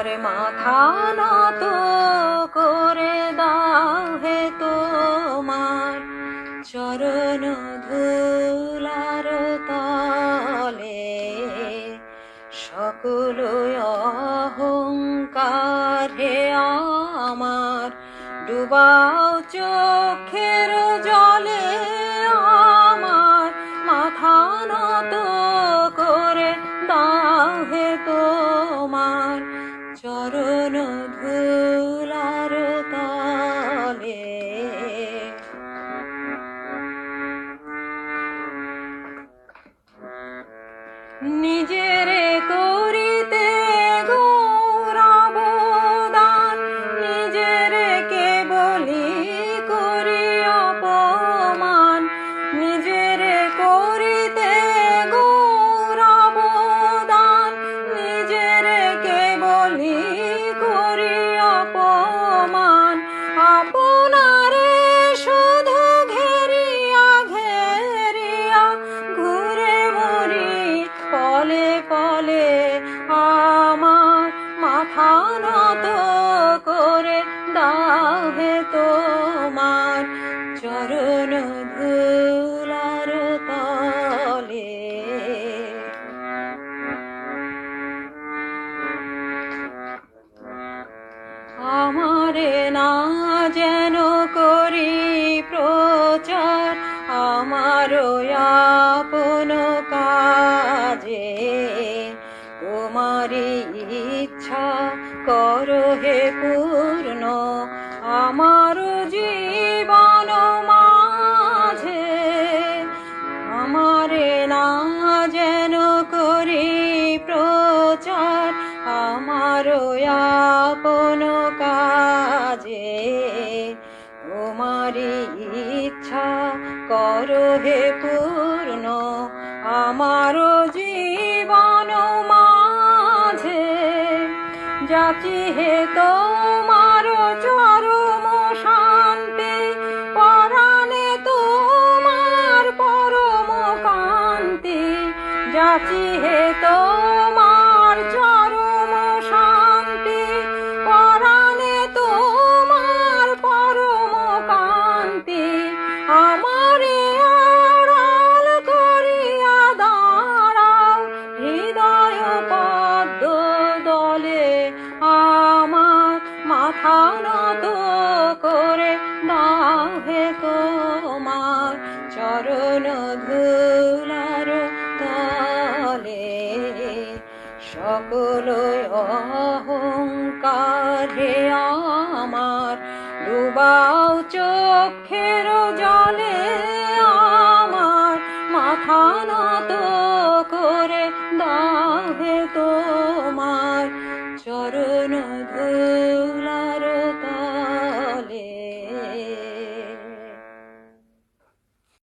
আমার মাথা নত করে দাও হে তোমার চরণ ধুলার তলে। সকল অহংকার হে আমার ডুবাও চোখের জলে। আমার মাথা নত করে দাও হে তোমার চরণ ধুলার তলে। নিজেরে করিতে গৌরবদান, নিজেরে কেবলি করি অপমান। নিজেরে করিতে গৌরবদান, নিজেরে কেবলি করি অপমান। আপনারে শুধু ঘেরিয়া ঘেরিয়া ঘুরে মরি পলে পলে। আমার মাথা নত করে দাও হে তোমার চরণ ধুলার তলে। আমারে না যেন করি প্রচার আমারও আপন কাজে। তোমারি ইচ্ছা করো হে পূর্ণ আমার জীবন মাঝে। আমারে না যেন করি প্রচার আমারও আপন কাজে। তোমারি ইচ্ছা করো হে পূর্ণ আমার জীবন মাঝে। যাচি হে তোমার চরম শান্তি পরাণে তোমার পরম কান্তি। যাচি হে তোমার চরম শান্তি পরাণে তোমার পরম কান্তি। আমারে আড়াল করিয়া দাঁড়াও হৃদয় পদ্ম দলে। আমার মাথা নত করে দাও হে তোমার চরণ ধুলার তলে। সকল অহংকার হে আমার ডুবাও চোখের জলে। আমার মাথা নত করে দাও হে তোমার চরণ ধুলার